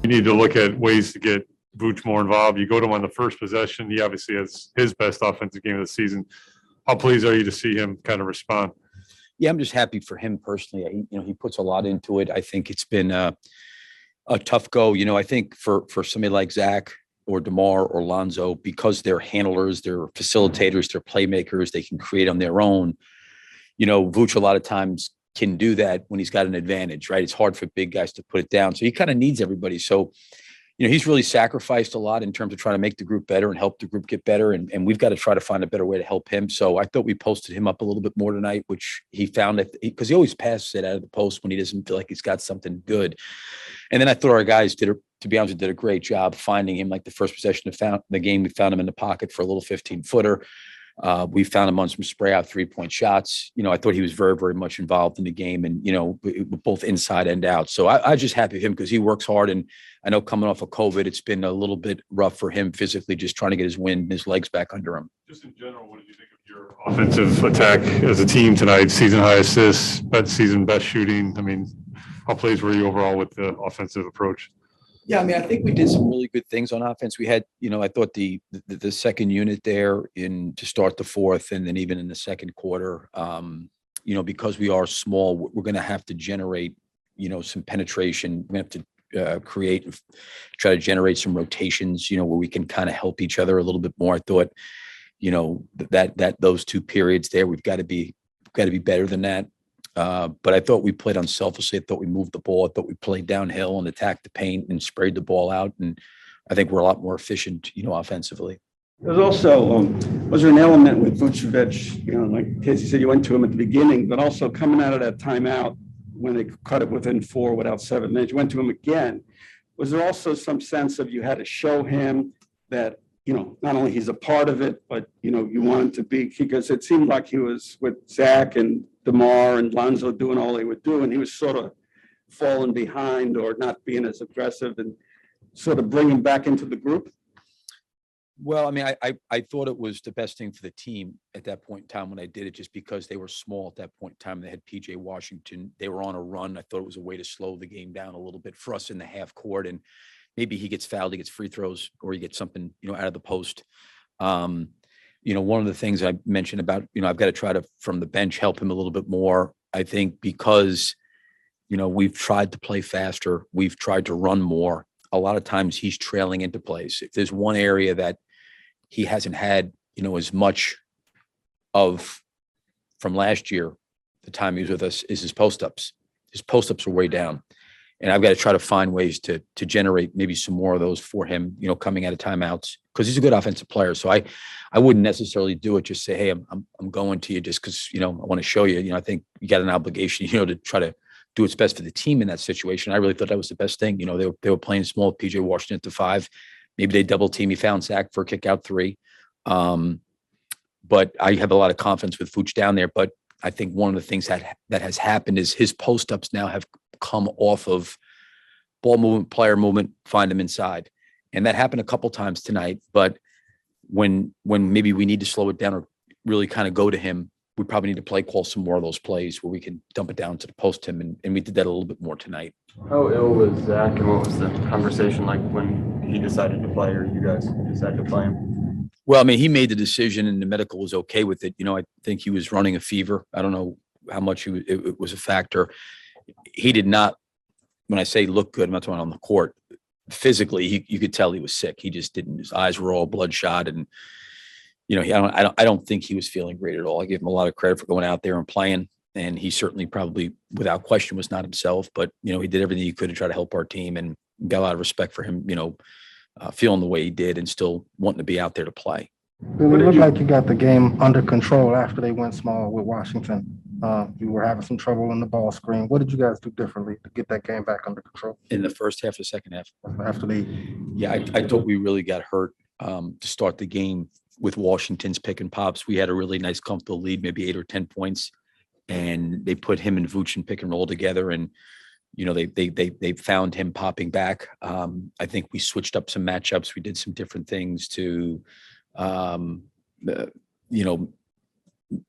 You need to look at ways to get Vuč more involved. You go to him on the first possession. He obviously has his best offensive game of the season. How pleased are you to see him kind of respond? Yeah, I'm just happy for him personally. He puts a lot into it. I think it's been a tough go. I think for somebody like Zach or DeMar or Lonzo, because they're handlers, they're facilitators, they're playmakers, they can create on their own. Vuč a lot of times can do that when he's got an advantage, right? It's hard for big guys to put it down. So he kind of needs everybody. So, he's really sacrificed a lot in terms of trying to make the group better and help the group get better. And we've got to try to find a better way to help him. So I thought we posted him up a little bit more tonight, which he found that because he always passes it out of the post when he doesn't feel like he's got something good. And then I thought our guys did a great job finding him. Like the first possession of the game, we found him in the pocket for a little 15-footer. We found him on some spray out 3-point shots. I thought he was very, very much involved in the game and, both inside and out. So I just happy with him because he works hard. And I know coming off of COVID, it's been a little bit rough for him physically, just trying to get his wind and his legs back under him. Just in general, what did you think of your offensive attack as a team tonight? Season high assists, season best shooting. I mean, how pleased were you overall with the offensive approach? Yeah, I think we did some really good things on offense. We had, I thought the second unit there to start the fourth, and then even in the second quarter, because we are small, we're going to have to generate, some penetration. We're going to have to create and try to generate some rotations, where we can kind of help each other a little bit more. I thought, that those two periods there, we've got to be better than that. But I thought we played unselfishly. I thought we moved the ball. I thought we played downhill and attacked the paint and sprayed the ball out. And I think we're a lot more efficient, offensively. There's also, was there an element with Vučević, like Casey said, you went to him at the beginning, but also coming out of that timeout when they cut it within 4 without 7 minutes, you went to him again. Was there also some sense of you had to show him that, not only he's a part of it, but, you want him to be, because it seemed like he was with Zach and DeMar and Lonzo doing all they would do, and he was sort of falling behind or not being as aggressive and sort of bring him back into the group? Well, I thought it was the best thing for the team at that point in time when I did it, just because they were small at that point in time. They had PJ Washington. They were on a run. I thought it was a way to slow the game down a little bit for us in the half court. And maybe he gets fouled, he gets free throws, or he gets something, out of the post. One of the things I mentioned about, I've got to try to, from the bench, help him a little bit more. I think because, we've tried to play faster. We've tried to run more. A lot of times he's trailing into plays. If there's one area that he hasn't had, as much of from last year, the time he was with us, is his post-ups. His post-ups are way down. And I've got to try to find ways to generate maybe some more of those for him, coming out of timeouts, because he's a good offensive player. So I wouldn't necessarily do it. Just say, hey, I'm going to you just because, I want to show you, I think you got an obligation, to try to do what's best for the team in that situation. I really thought that was the best thing. They were playing small, PJ Washington at the 5. Maybe they double team. He found Zach for a kick out 3. But I have a lot of confidence with Vuč down there. But I think one of the things that has happened is his post-ups now have come off of ball movement, player movement, find him inside. And that happened a couple times tonight. But when maybe we need to slow it down or really kind of go to him, we probably need to call some more of those plays where we can dump it down to the post him. And we did that a little bit more tonight. How ill was Zach, and what was the conversation like when he decided to play, or you guys decided to play him? Well, he made the decision and the medical was okay with it. I think he was running a fever. I don't know how much it was a factor. He did not, when I say look good, I'm not talking on the court. Physically, you could tell he was sick. He just didn't. His eyes were all bloodshot, and I don't think he was feeling great at all. I give him a lot of credit for going out there and playing, and he certainly probably, without question, was not himself. But he did everything he could to try to help our team, and got a lot of respect for him. Feeling the way he did and still wanting to be out there to play. It looked like you got the game under control after they went small with Washington. You were having some trouble in the ball screen. What did you guys do differently to get that game back under control? In the first half or second half? After I thought we really got hurt to start the game with Washington's pick and pops. We had a really nice, comfortable lead, maybe 8 or 10 points, and they put him and Vuč and pick and roll together, and they found him popping back. I think we switched up some matchups. We did some different things to,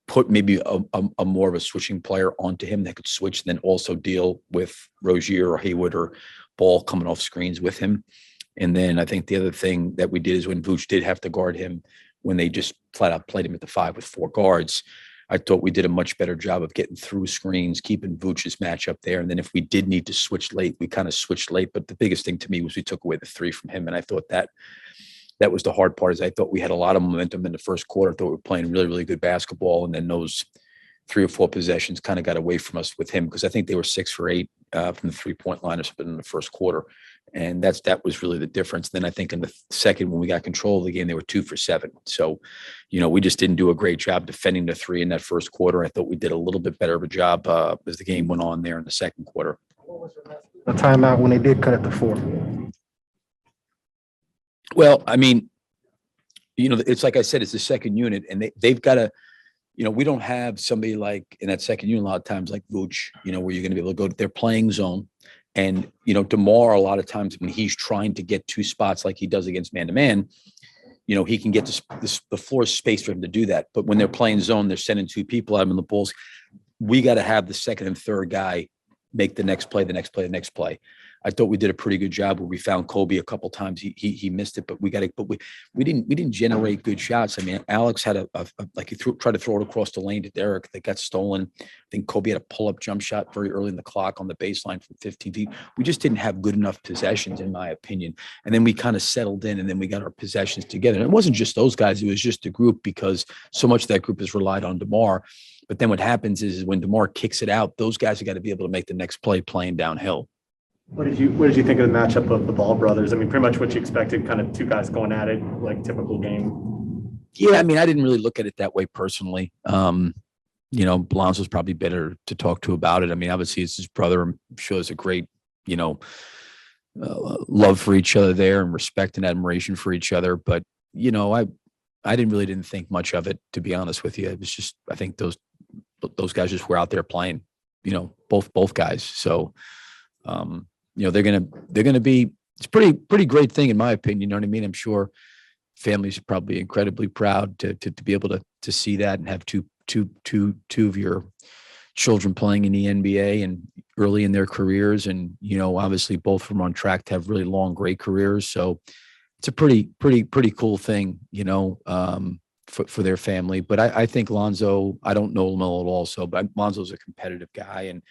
put maybe a more of a switching player onto him that could switch and then also deal with Rozier or Haywood or ball coming off screens with him. And then I think the other thing that we did is when Vuč did have to guard him, when they just flat out played him at the 5 with 4 guards, I thought we did a much better job of getting through screens, keeping Vuč's matchup there. And then if we did need to switch late, we kind of switched late. But the biggest thing to me was we took away the 3 from him. And I thought that was the hard part, is I thought we had a lot of momentum in the first quarter. I thought we were playing really, really good basketball. And then those 3 or 4 possessions kind of got away from us with him, because I think they were 6 for 8 from the 3-point line or something in the first quarter. And that was really the difference. Then I think in the second, when we got control of the game, they were 2 for 7. So, we just didn't do a great job defending the 3 in that first quarter. I thought we did a little bit better of a job as the game went on there in the second quarter. The timeout when they did cut it to 4. Well, I mean, it's like I said, it's the second unit, and they've got to, we don't have somebody like in that second unit a lot of times like Vuč, where you're going to be able to go to their playing zone. And, DeMar, a lot of times when he's trying to get 2 spots like he does against man-to-man, he can get the floor space for him to do that. But when they're playing zone, they're sending 2 people at him in the Bulls. We got to have the second and third guy make the next play. I thought we did a pretty good job where we found Kobe a couple times. He missed it, but we didn't generate good shots. I mean, Alex had tried to throw it across the lane to Derek that got stolen. I think Kobe had a pull-up jump shot very early in the clock on the baseline from 15 feet. We just didn't have good enough possessions, in my opinion. And then we kind of settled in, and then we got our possessions together. And it wasn't just those guys; it was just the group, because so much of that group has relied on DeMar. But then what happens is when DeMar kicks it out, those guys have got to be able to make the next play playing downhill. What did you think of the matchup of the Ball brothers? I mean, pretty much what you expected, kind of 2 guys going at it, like typical game. Yeah, I mean, I didn't really look at it that way personally. Lonzo's probably better to talk to about it. I mean, obviously it's his brother. I'm sure there's a great, love for each other there, and respect and admiration for each other. But, I didn't think much of it, to be honest with you. It was just, I think those guys just were out there playing, both guys. So, they're gonna be. It's pretty great thing, in my opinion. You know what I mean? I'm sure families are probably incredibly proud to be able to see that and have two of your children playing in the NBA and early in their careers, and obviously both of them on track to have really long, great careers. So it's a pretty cool thing, for their family. But I think Lonzo, I don't know LaMelo at all, but Lonzo's a competitive guy, and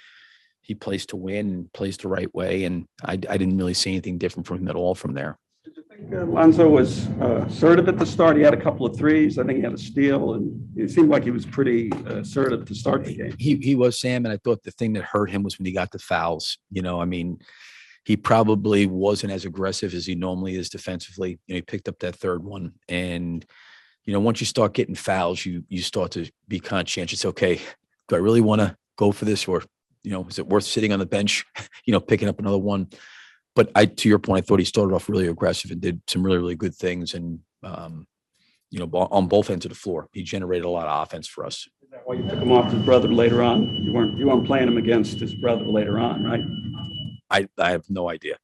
he plays to win and plays the right way. And I didn't really see anything different from him at all from there. Did you think Lonzo was assertive at the start? He had a couple of threes. I think he had a steal, and it seemed like he was pretty assertive to start the game. He was, Sam, and I thought the thing that hurt him was when he got the fouls. I mean, he probably wasn't as aggressive as he normally is defensively. He picked up that third one, and once you start getting fouls, you start to be conscientious. Okay, do I really want to go for this, or is it worth sitting on the bench, picking up another one? But to your point, I thought he started off really aggressive and did some really, really good things. And, on both ends of the floor, he generated a lot of offense for us. Is that why you took him off his brother later on? You weren't playing him against his brother later on, right? I have no idea.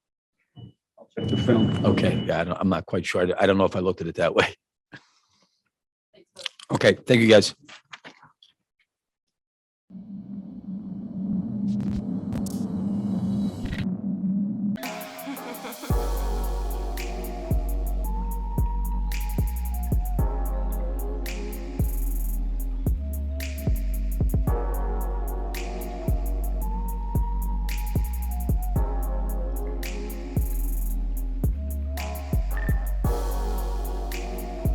I'll check the film. Okay. Yeah, I'm not quite sure. I don't know if I looked at it that way. Okay. Thank you, guys.